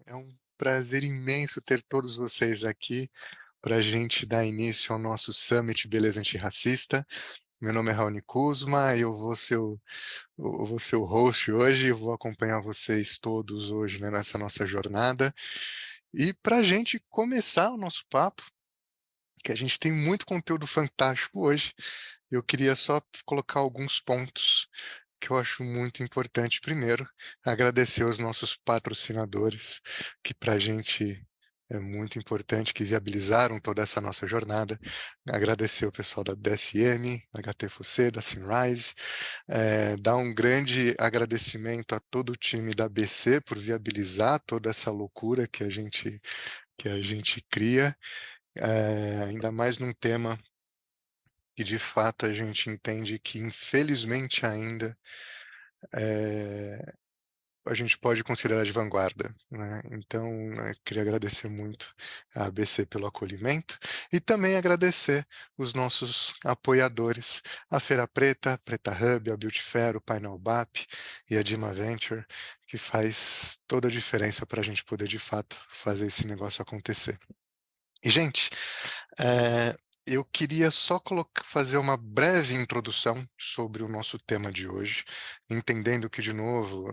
É um prazer imenso ter todos vocês aqui para a gente dar início ao nosso Summit Beleza Antirracista. Meu nome é Raoni Kuzma, eu vou ser o host hoje e vou acompanhar vocês todos hoje, né, nessa nossa jornada. E para a gente começar o nosso papo, que a gente tem muito conteúdo fantástico hoje, eu queria só colocar alguns pontos que eu acho muito importante. Primeiro, agradecer aos nossos patrocinadores, que para a gente é muito importante, que viabilizaram toda essa nossa jornada. Agradecer o pessoal da DSM, HTFC, da Sunrise, dar um grande agradecimento a todo o time da BC por viabilizar toda essa loucura que a gente cria, ainda mais num tema que de fato a gente entende que infelizmente ainda eh, a gente pode considerar de vanguarda, né. Então, queria agradecer muito a ABC pelo acolhimento e também agradecer os nossos apoiadores, a Feira Preta, Preta Hub, a Beauty Fair, o Painel BAP e a Dima Venture, que faz toda a diferença para a gente poder de fato fazer esse negócio acontecer. E gente, eh, eu queria só fazer uma breve introdução sobre o nosso tema de hoje, entendendo que, de novo,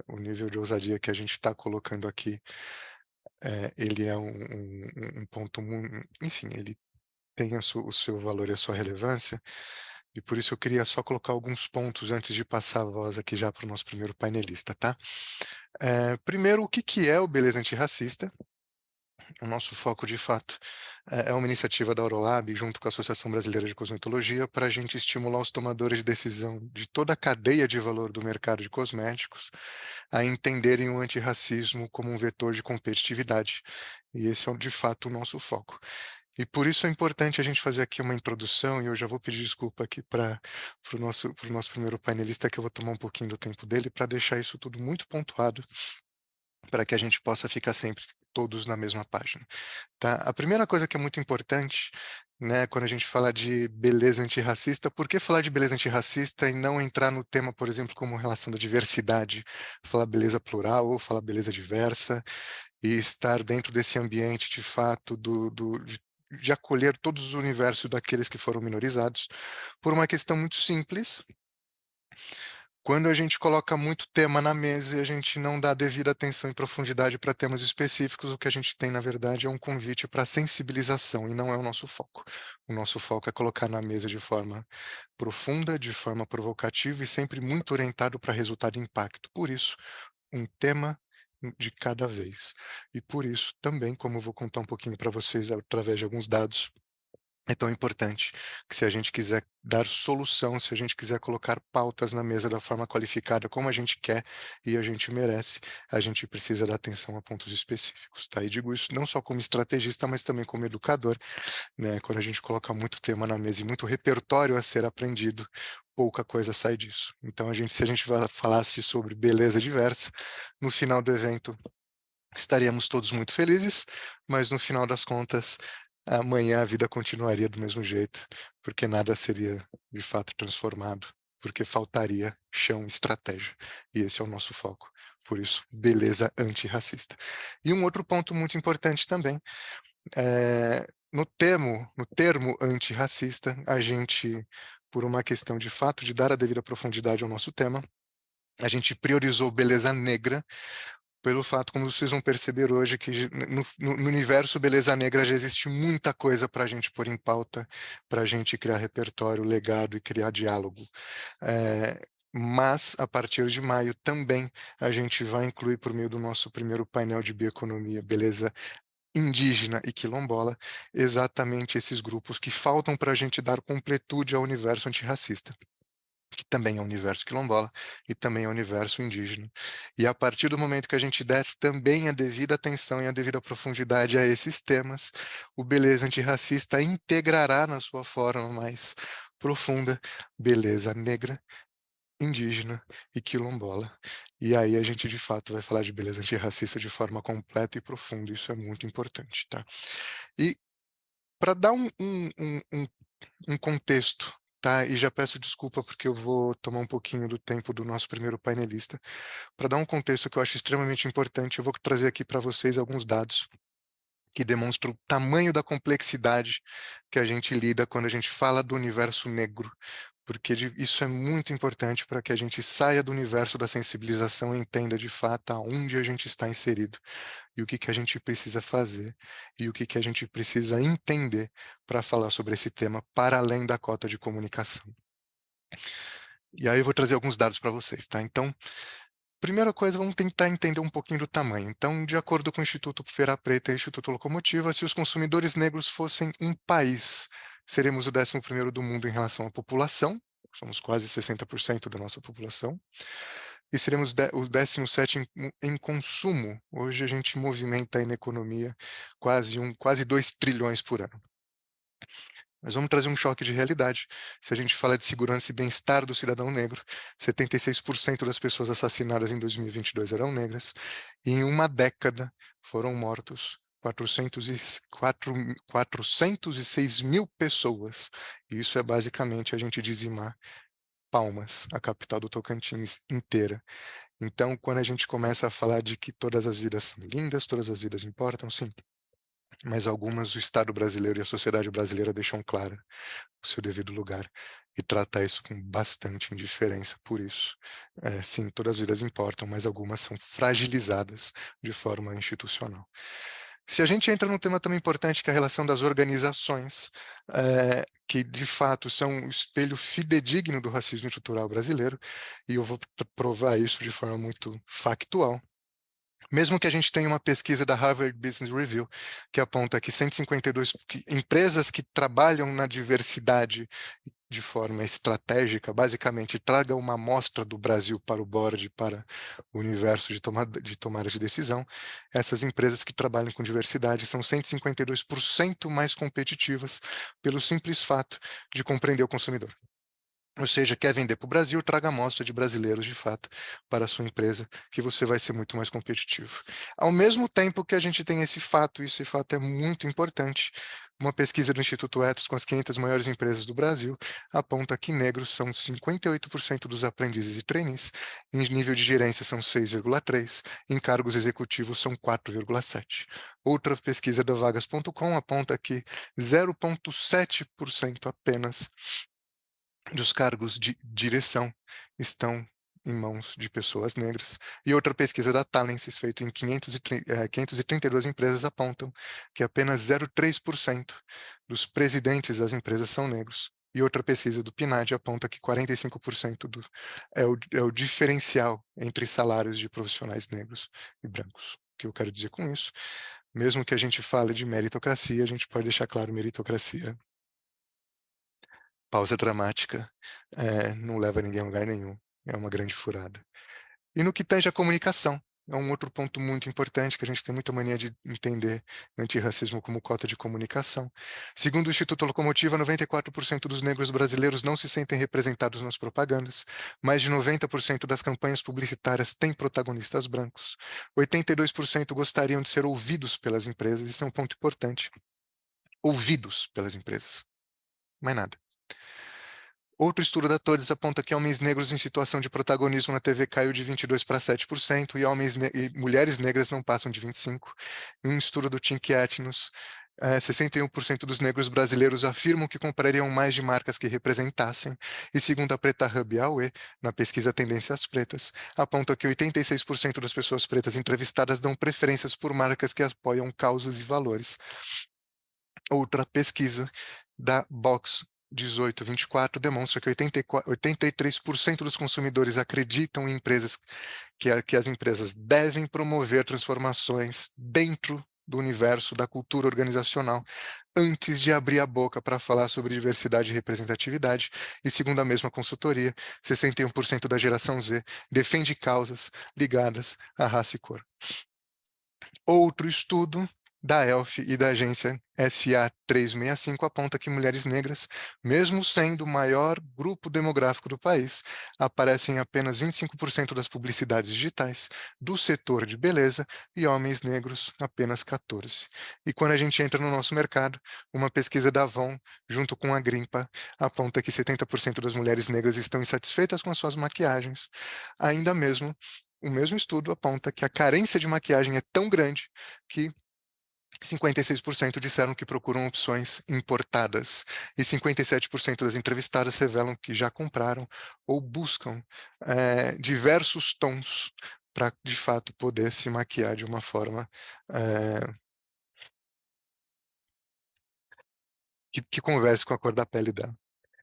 o nível de ousadia que a gente está colocando aqui, ele é um ponto enfim, ele tem o seu valor e a sua relevância, e por isso eu queria só colocar alguns pontos antes de passar a voz aqui já para o nosso primeiro painelista, tá? Primeiro, o que que é o Beleza Antirracista? O nosso foco, de fato, é uma iniciativa da Aurolab, junto com a Associação Brasileira de Cosmetologia, para a gente estimular os tomadores de decisão de toda a cadeia de valor do mercado de cosméticos a entenderem o antirracismo como um vetor de competitividade. E esse é, de fato, o nosso foco. E por isso é importante a gente fazer aqui uma introdução, e eu já vou pedir desculpa aqui para o nosso primeiro painelista, que eu vou tomar um pouquinho do tempo dele, para deixar isso tudo muito pontuado, para que a gente possa ficar sempre todos na mesma página. Tá? A primeira coisa que é muito importante, né, quando a gente fala de beleza antirracista, por que falar de beleza antirracista e não entrar no tema, por exemplo, como relação da diversidade, falar beleza plural ou falar beleza diversa, e estar dentro desse ambiente, de fato, de acolher todos os universos daqueles que foram minorizados, por uma questão muito simples. Quando a gente coloca muito tema na mesa e a gente não dá devida atenção e profundidade para temas específicos, o que a gente tem, na verdade, é um convite para sensibilização e não é o nosso foco. O nosso foco é colocar na mesa de forma profunda, de forma provocativa e sempre muito orientado para resultado e impacto. Por isso, um tema de cada vez. E por isso, também, como eu vou contar um pouquinho para vocês através de alguns dados, é tão importante que, se a gente quiser dar solução, se a gente quiser colocar pautas na mesa da forma qualificada como a gente quer e a gente merece, a gente precisa dar atenção a pontos específicos, tá? E digo isso não só como estrategista, mas também como educador, né? Quando a gente coloca muito tema na mesa e muito repertório a ser aprendido, pouca coisa sai disso. Então, se a gente falasse sobre beleza diversa, no final do evento estaríamos todos muito felizes, mas no final das contas, amanhã a vida continuaria do mesmo jeito, porque nada seria de fato transformado, porque faltaria chão e estratégia. E esse é o nosso foco. Por isso, beleza antirracista. E um outro ponto muito importante também, no termo antirracista, a gente, por uma questão de fato de dar a devida profundidade ao nosso tema, a gente priorizou beleza negra, pelo fato, como vocês vão perceber hoje, que no universo beleza negra já existe muita coisa para a gente pôr em pauta, para a gente criar repertório, legado e criar diálogo. Mas, a partir de maio, também a gente vai incluir, por meio do nosso primeiro painel de bioeconomia, beleza indígena e quilombola, exatamente esses grupos que faltam para a gente dar completude ao universo antirracista, que também é o universo quilombola e também é o universo indígena. E a partir do momento que a gente der também a devida atenção e a devida profundidade a esses temas, o Beleza Antirracista integrará na sua forma mais profunda beleza negra, indígena e quilombola. E aí a gente de fato vai falar de beleza antirracista de forma completa e profunda, isso é muito importante, tá? E para dar um contexto tá? E já peço desculpa porque eu vou tomar um pouquinho do tempo do nosso primeiro painelista. Para dar um contexto que eu acho extremamente importante, eu vou trazer aqui para vocês alguns dados que demonstram o tamanho da complexidade que a gente lida quando a gente fala do universo negro, porque isso é muito importante para que a gente saia do universo da sensibilização e entenda de fato aonde a gente está inserido e o que que a gente precisa fazer e o que que a gente precisa entender para falar sobre esse tema para além da cota de comunicação. E aí eu vou trazer alguns dados para vocês, tá? Então, primeira coisa, vamos tentar entender um pouquinho do tamanho. Então, de acordo com o Instituto Feira Preta e Instituto Locomotiva, se os consumidores negros fossem um país, seremos o 11º do mundo em relação à população, somos quase 60% da nossa população, e seremos o 17º em consumo. Hoje a gente movimenta aí na economia quase 2 trilhões por ano. Mas vamos trazer um choque de realidade. Se a gente fala de segurança e bem-estar do cidadão negro, 76% das pessoas assassinadas em 2022 eram negras, e em uma década foram mortos 406 mil pessoas. E isso é basicamente a gente dizimar Palmas, a capital do Tocantins inteira. Então, quando a gente começa a falar de que todas as vidas são lindas, todas as vidas importam, sim, mas algumas o Estado brasileiro e a sociedade brasileira deixam clara o seu devido lugar e tratar isso com bastante indiferença por isso. Sim, todas as vidas importam, mas algumas são fragilizadas de forma institucional. Se a gente entra num tema também importante, que é a relação das organizações, que de fato são um espelho fidedigno do racismo estrutural brasileiro, e eu vou provar isso de forma muito factual. Mesmo que a gente tenha uma pesquisa da Harvard Business Review que aponta que 152 empresas que trabalham na diversidade de forma estratégica, basicamente traga uma amostra do Brasil para o board, para o universo de tomada de decisão, essas empresas que trabalham com diversidade são 152% mais competitivas pelo simples fato de compreender o consumidor. Ou seja, quer vender para o Brasil, traga amostra de brasileiros de fato para a sua empresa, que você vai ser muito mais competitivo. Ao mesmo tempo que a gente tem esse fato, e esse fato é muito importante, uma pesquisa do Instituto Ethos com as 500 maiores empresas do Brasil aponta que negros são 58% dos aprendizes e trainees, em nível de gerência são 6,3%, em cargos executivos são 4,7%. Outra pesquisa da Vagas.com aponta que 0,7% apenas dos cargos de direção estão em mãos de pessoas negras. E outra pesquisa da Talensis, feita em 532 empresas, apontam que apenas 0,3% dos presidentes das empresas são negros. E outra pesquisa do PNAD aponta que 45% é o diferencial entre salários de profissionais negros e brancos. O que eu quero dizer com isso? Mesmo que a gente fale de meritocracia, a gente pode deixar claro meritocracia, pausa dramática, não leva ninguém a lugar nenhum, é uma grande furada. E no que tange à comunicação, é um outro ponto muito importante que a gente tem muita mania de entender antirracismo como cota de comunicação. Segundo o Instituto Locomotiva, 94% dos negros brasileiros não se sentem representados nas propagandas, mais de 90% das campanhas publicitárias têm protagonistas brancos, 82% gostariam de ser ouvidos pelas empresas, isso é um ponto importante, ouvidos pelas empresas, mais nada. Outro estudo da Todes aponta que homens negros em situação de protagonismo na TV caiu de 22% para 7%, e mulheres negras não passam de 25%. Em um estudo do Think Ethnos, 61% dos negros brasileiros afirmam que comprariam mais de marcas que representassem, e segundo a Preta Hub e a UE, na pesquisa Tendências Pretas, aponta que 86% das pessoas pretas entrevistadas dão preferências por marcas que apoiam causas e valores. Outra pesquisa da Box 1824 demonstra que 83% dos consumidores acreditam em empresas que as empresas devem promover transformações dentro do universo da cultura organizacional antes de abrir a boca para falar sobre diversidade e representatividade. E segundo a mesma consultoria, 61% da geração Z defende causas ligadas à raça e cor. Outro estudo da ELF e da agência SA 365 aponta que mulheres negras, mesmo sendo o maior grupo demográfico do país, aparecem em apenas 25% das publicidades digitais do setor de beleza e homens negros apenas 14%. E quando a gente entra no nosso mercado, uma pesquisa da Avon, junto com a Grimpa, aponta que 70% das mulheres negras estão insatisfeitas com as suas maquiagens. Ainda mesmo, o mesmo estudo aponta que a carência de maquiagem é tão grande que 56% disseram que procuram opções importadas e 57% das entrevistadas revelam que já compraram ou buscam diversos tons para, de fato, poder se maquiar de uma forma eh, que converse com a cor da pele dela.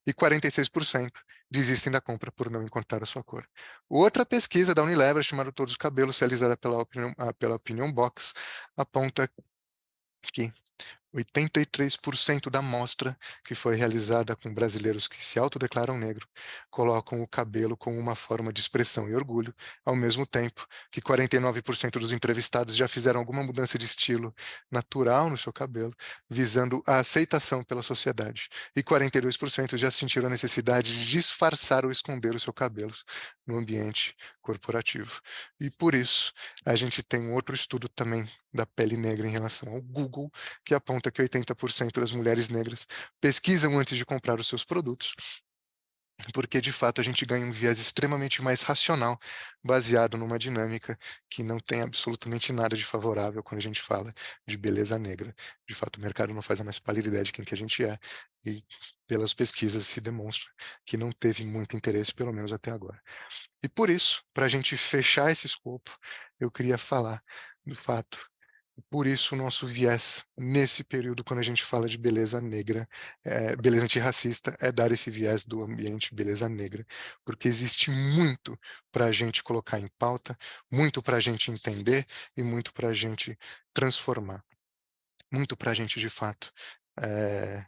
E 46% desistem da compra por não encontrar a sua cor. Outra pesquisa da Unilever, chamada Todos os Cabelos, realizada pela Opinion Box, aponta que 83% da amostra, que foi realizada com brasileiros que se autodeclaram negro, colocam o cabelo como uma forma de expressão e orgulho, ao mesmo tempo que 49% dos entrevistados já fizeram alguma mudança de estilo natural no seu cabelo, visando a aceitação pela sociedade, e 42% já sentiram a necessidade de disfarçar ou esconder o seu cabelo no ambiente corporativo. E por isso, a gente tem um outro estudo também da pele negra em relação ao Google, que aponta que 80% das mulheres negras pesquisam antes de comprar os seus produtos, porque de fato a gente ganha um viés extremamente mais racional, baseado numa dinâmica que não tem absolutamente nada de favorável quando a gente fala de beleza negra. De fato, o mercado não faz a mais pálida ideia de quem que a gente é, e pelas pesquisas se demonstra que não teve muito interesse, pelo menos até agora. E por isso, para a gente fechar esse escopo, eu queria falar do fato por isso o nosso viés nesse período, quando a gente fala de beleza negra, beleza antirracista, é dar esse viés do ambiente beleza negra, porque existe muito para a gente colocar em pauta, muito para a gente entender e muito para a gente transformar, muito para a gente de fato eh,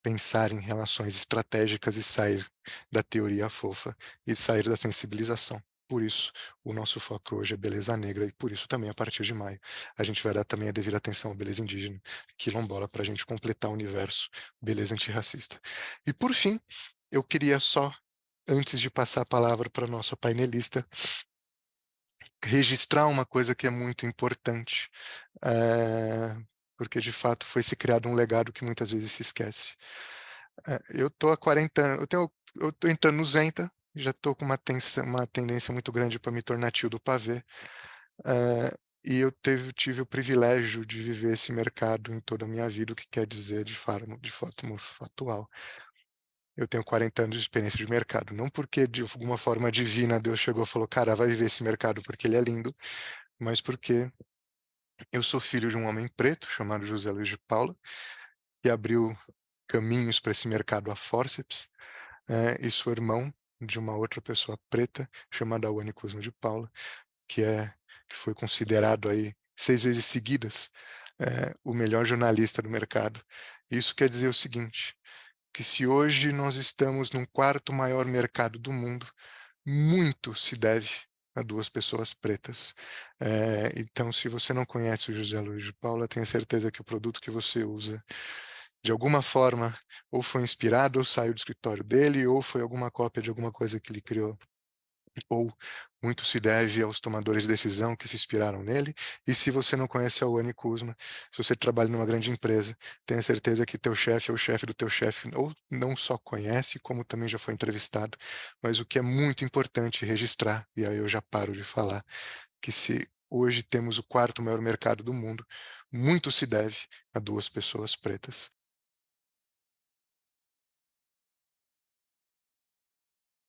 pensar em relações estratégicas e sair da teoria fofa e sair da sensibilização. Por isso, o nosso foco hoje é beleza negra e por isso também, a partir de maio, a gente vai dar também a devida atenção à beleza indígena, quilombola, para a gente completar o universo beleza antirracista. E por fim, eu queria só, antes de passar a palavra para a nossa painelista, registrar uma coisa que é muito importante, porque de fato foi se criado um legado que muitas vezes se esquece. Eu tô há 40 anos, eu tô entrando no Zenta, já tô com uma tendência muito grande para me tornar tio do pavê, e eu tive o privilégio de viver esse mercado em toda a minha vida, o que quer dizer de fato factual. Eu tenho 40 anos de experiência de mercado, não porque de alguma forma divina Deus chegou e falou: "Cara, vai viver esse mercado porque ele é lindo", mas porque eu sou filho de um homem preto chamado José Luiz de Paula, que abriu caminhos para esse mercado a fórceps, e sou irmão de uma outra pessoa preta chamada Auane Cosmo de Paula, que é que foi considerado aí 6 vezes seguidas, o melhor jornalista do mercado. Isso quer dizer o seguinte, que se hoje nós estamos num quarto maior mercado do mundo, muito se deve a 2 pessoas pretas. Então, se você não conhece o José Luiz de Paula, tenha certeza que o produto que você usa, de alguma forma, ou foi inspirado, ou saiu do escritório dele, ou foi alguma cópia de alguma coisa que ele criou, ou muito se deve aos tomadores de decisão que se inspiraram nele. E se você não conhece a Wani Kuzma, se você trabalha numa grande empresa, tenha certeza que teu chefe ou o chefe do teu chefe ou não só conhece, como também já foi entrevistado. Mas o que é muito importante registrar, e aí eu já paro de falar, que se hoje temos o quarto maior mercado do mundo, muito se deve a 2 pessoas pretas.